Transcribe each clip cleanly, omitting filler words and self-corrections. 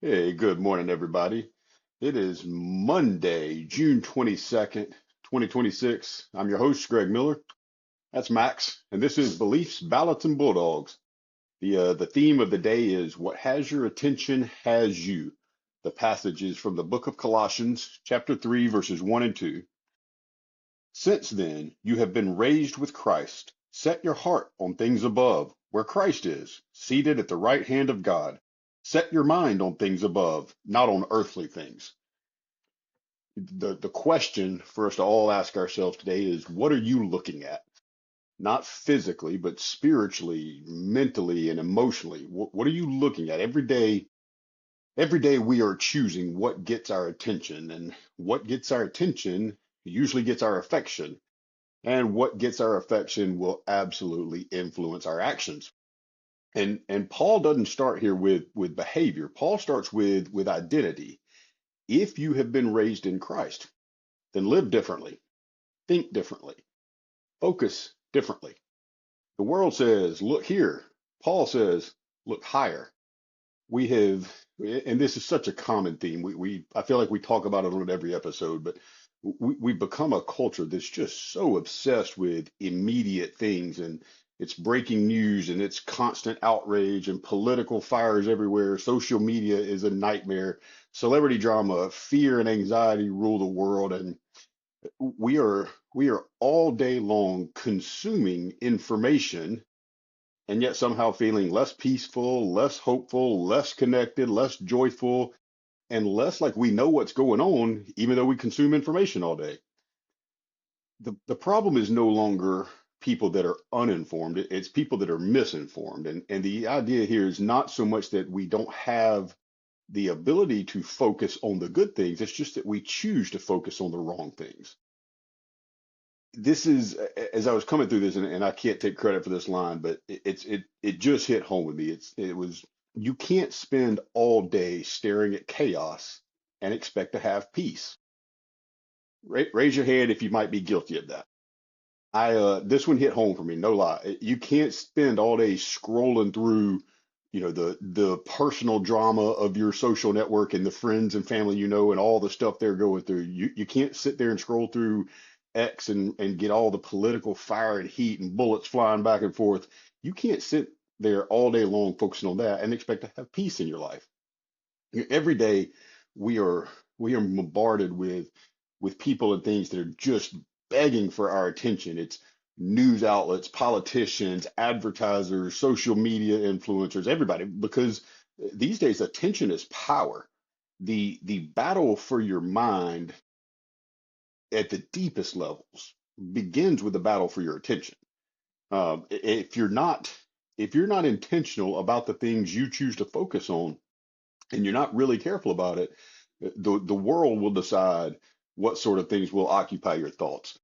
Hey, good morning, everybody. It is Monday, June 22nd, 2026. I'm your host, Greg Miller. That's Max, and this is Beliefs, Ballots, and Bulldogs. The theme of the day is what has your attention has you. The passage is from the book of Colossians, chapter 3, verses 1 and 2. Since then, you have been raised with Christ. Set your heart on things above, where Christ is, seated at the right hand of God. Set your mind on things above, not on earthly things. The question for us to all ask ourselves today is, what are you looking at? Not physically, but spiritually, mentally, and emotionally. What are you looking at? Every day we are choosing what gets our attention, and what gets our attention usually gets our affection. And what gets our affection will absolutely influence our actions. And Paul doesn't start here with behavior. Paul starts with identity. If you have been raised in Christ, then live differently, think differently, focus differently. The world says, look here. Paul says, look higher. We have, and this is such a common theme. I feel like we talk about it on every episode, but we've become a culture that's just so obsessed with immediate things, and it's breaking news and it's constant outrage and political fires everywhere. Social media is a nightmare. Celebrity drama, fear and anxiety rule the world, and we are all day long consuming information and yet somehow feeling less peaceful, less hopeful, less connected, less joyful, and less like we know what's going on, even though we consume information all day. The problem is no longer people that are uninformed, it's people that are misinformed. And the idea here is not so much that we don't have the ability to focus on the good things, it's just that we choose to focus on the wrong things. This is, as I was coming through this, and I can't take credit for this line, but it just hit home with me. It was, you can't spend all day staring at chaos and expect to have peace. Raise your hand if you might be guilty of that. This one hit home for me, no lie. You can't spend all day scrolling through, the personal drama of your social network and the friends and family and all the stuff they're going through. You can't sit there and scroll through X and get all the political fire and heat and bullets flying back and forth. You can't sit there all day long focusing on that and expect to have peace in your life. Every day we are we are bombarded with people and things that are just begging for our attention. It's news outlets, politicians, advertisers, social media influencers, everybody, because these days attention is power. The battle for your mind at the deepest levels begins with the battle for your attention. If you're not intentional about the things you choose to focus on, and you're not really careful about it, the world will decide what sort of things will occupy your thoughts.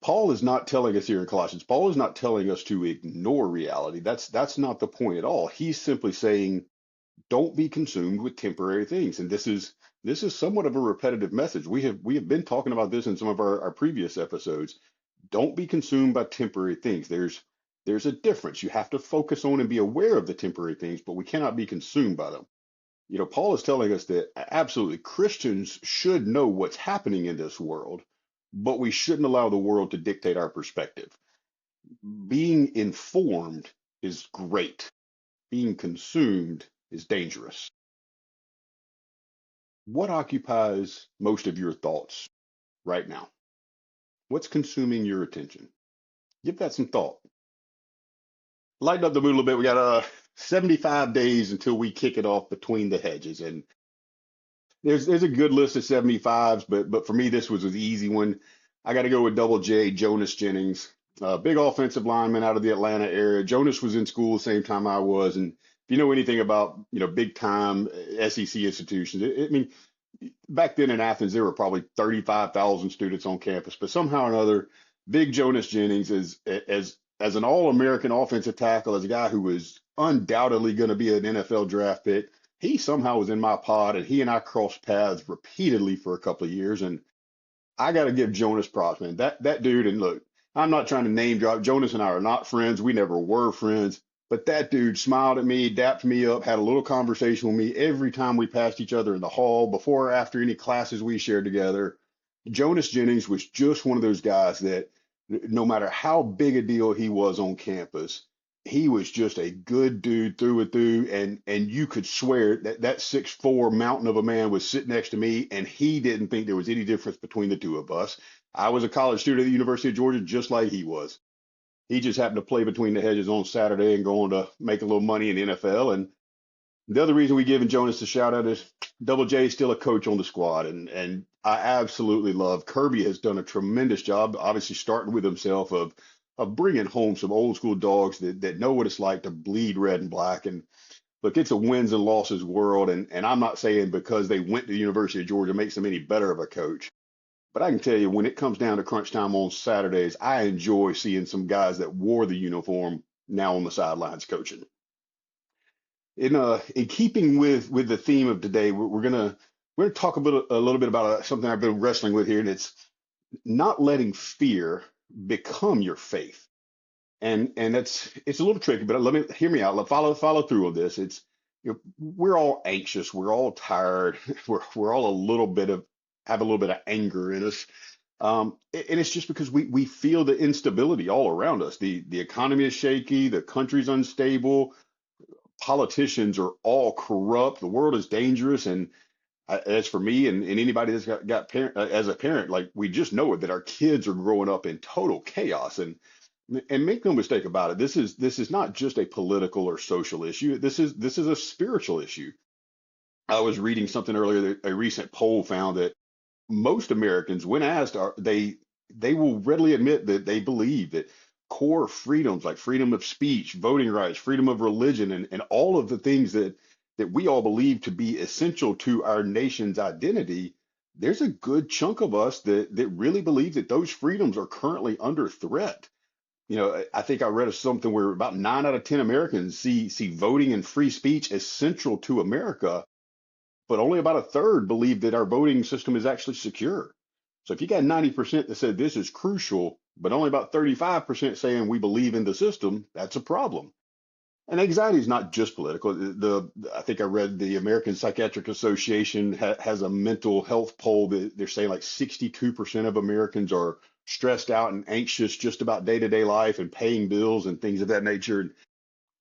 Paul is not telling us here in Colossians, Paul is not telling us to ignore reality. That's not the point at all. He's simply saying, don't be consumed with temporary things. And this is somewhat of a repetitive message. We have been talking about this in some of our previous episodes. Don't be consumed by temporary things. There's a difference. You have to focus on and be aware of the temporary things, but we cannot be consumed by them. Paul is telling us that absolutely Christians should know what's happening in this world, but we shouldn't allow the world to dictate our perspective. Being informed is great. Being consumed is dangerous. What occupies most of your thoughts right now? What's consuming your attention? Give that some thought. Lighten up the mood a little bit. We got 75 days until we kick it off between the hedges, and there's a good list of 75s, but for me this was an easy one. I got to go with Double J, Jonas Jennings, big offensive lineman out of the Atlanta area. Jonas was in school the same time I was, and if you know anything about big time SEC institutions, I mean back then in Athens there were probably 35,000 students on campus, but somehow or another, big Jonas Jennings is as an All-American offensive tackle, as a guy who was undoubtedly going to be an NFL draft pick. He somehow was in my pod, and he and I crossed paths repeatedly for a couple of years. And I got to give Jonas props, man. That dude, and look, I'm not trying to name drop. Jonas and I are not friends. We never were friends. But that dude smiled at me, dapped me up, had a little conversation with me every time we passed each other in the hall, before or after any classes we shared together. Jonas Jennings was just one of those guys that no matter how big a deal he was on campus, he was just a good dude through and through. And you could swear that that 6'4" mountain of a man was sitting next to me, and he didn't think there was any difference between the two of us. I was a college student at the University of Georgia just like he was. He just happened to play between the hedges on Saturday and go on to make a little money in the NFL. And the other reason we giving Jonas a shout out is Double J is still a coach on the squad, and I absolutely love Kirby has done a tremendous job, obviously starting with himself of bringing home some old school dogs that know what it's like to bleed red and black. And look, it's a wins and losses world, and I'm not saying because they went to the University of Georgia makes them any better of a coach. But I can tell you, when it comes down to crunch time on Saturdays, I enjoy seeing some guys that wore the uniform now on the sidelines coaching. In keeping with the theme of today, we're gonna talk a little bit about something I've been wrestling with here, and it's not letting fear become your faith. And it's a little tricky, but let me hear me out. Follow through on this. It's we're all anxious, we're all tired, we're all a little bit of have a little bit of anger in us. And it's just because we feel the instability all around us. The economy is shaky, the country's unstable, politicians are all corrupt, the world is dangerous, and as for me and anybody that's got parent as a parent, like we just know it that our kids are growing up in total chaos. And make no mistake about it, this is not just a political or social issue. This is a spiritual issue. I was reading something earlier that a recent poll found that most Americans, when asked, they will readily admit that they believe that core freedoms like freedom of speech, voting rights, freedom of religion, and all of the things that we all believe to be essential to our nation's identity, there's a good chunk of us that really believe that those freedoms are currently under threat. I think I read of something where about 9 out of 10 Americans see voting and free speech as central to America, but only about a third believe that our voting system is actually secure. So if you got 90% that said this is crucial, but only about 35% saying we believe in the system, that's a problem. And anxiety is not just political. I think I read the American Psychiatric Association has a mental health poll that they're saying like 62% of Americans are stressed out and anxious just about day-to-day life and paying bills and things of that nature. And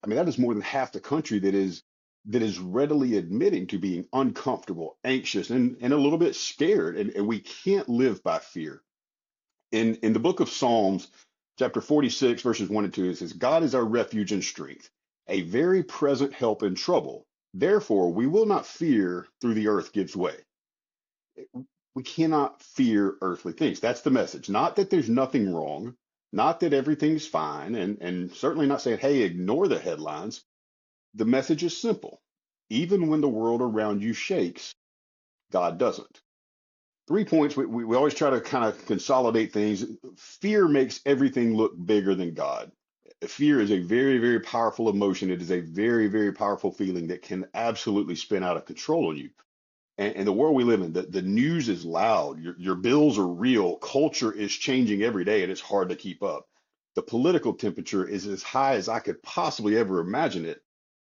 I mean, that is more than half the country that is readily admitting to being uncomfortable, anxious, and a little bit scared. And we can't live by fear. In the book of Psalms, chapter 46, verses 1 and 2, it says, God is our refuge and strength, a very present help in trouble. Therefore, we will not fear through the earth gives way. We cannot fear earthly things. That's the message. Not that there's nothing wrong, not that everything's fine, and certainly not saying, hey, ignore the headlines. The message is simple. Even when the world around you shakes, God doesn't. 3 points. We always try to kind of consolidate things. Fear makes everything look bigger than God. Fear is a very, very powerful emotion. It is a very, very powerful feeling that can absolutely spin out of control on you. And the world we live in, the news is loud. Your bills are real. Culture is changing every day, and it's hard to keep up. The political temperature is as high as I could possibly ever imagine it.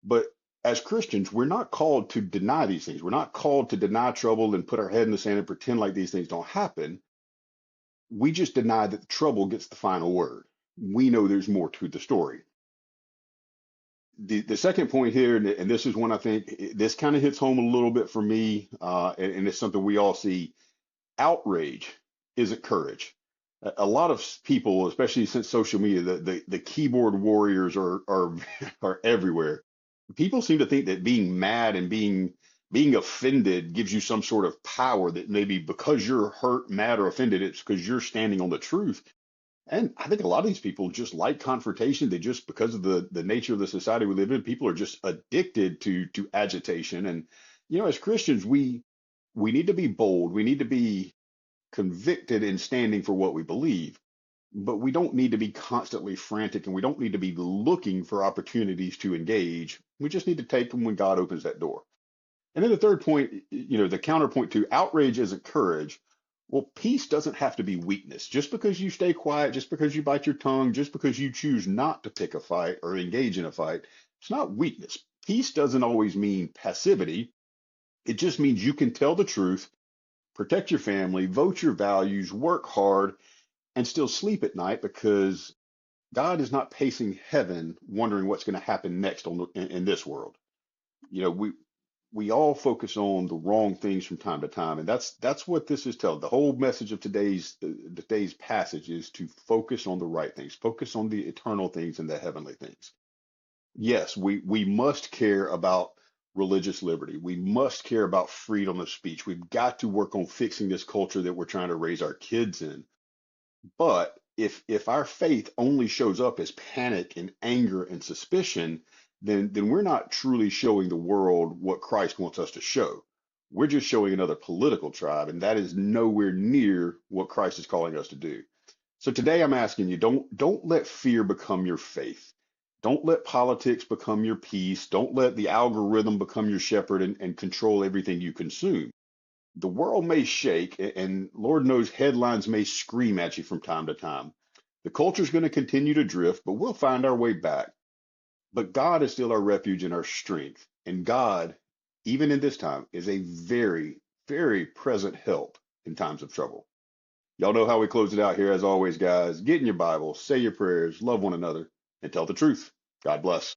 But as Christians, we're not called to deny these things. We're not called to deny trouble and put our head in the sand and pretend like these things don't happen. We just deny that the trouble gets the final word. We know there's more to the story. The second point here, and this is one I think this kind of hits home a little bit for me, and it's something we all see. Outrage isn't courage. A lot of people, especially since social media, the keyboard warriors are are everywhere. People seem to think that being mad and being offended gives you some sort of power, that maybe because you're hurt, mad, or offended, it's because you're standing on the truth. And I think a lot of these people just like confrontation. They just, because of the nature of the society we live in, people are just addicted to agitation. And as Christians, we need to be bold. We need to be convicted in standing for what we believe. But we don't need to be constantly frantic, and we don't need to be looking for opportunities to engage. We just need to take them when God opens that door. And then the third point, the counterpoint to outrage isn't courage. Well, peace doesn't have to be weakness. Just because you stay quiet, just because you bite your tongue, just because you choose not to pick a fight or engage in a fight, it's not weakness. Peace doesn't always mean passivity. It just means you can tell the truth, protect your family, vote your values, work hard, and still sleep at night because God is not pacing heaven wondering what's going to happen next in this world. You know, we all focus on the wrong things from time to time, and that's what this is telling. The whole message of today's passage is to focus on the right things, focus on the eternal things and the heavenly things. Yes, we must care about religious liberty. We must care about freedom of speech. We've got to work on fixing this culture that we're trying to raise our kids in. But if our faith only shows up as panic and anger and suspicion, then we're not truly showing the world what Christ wants us to show. We're just showing another political tribe, and that is nowhere near what Christ is calling us to do. So today I'm asking you, don't let fear become your faith. Don't let politics become your peace. Don't let the algorithm become your shepherd and control everything you consume. The world may shake, and Lord knows headlines may scream at you from time to time. The culture's going to continue to drift, but we'll find our way back. But God is still our refuge and our strength. And God, even in this time, is a very, very present help in times of trouble. Y'all know how we close it out here. As always, guys, get in your Bible, say your prayers, love one another, and tell the truth. God bless.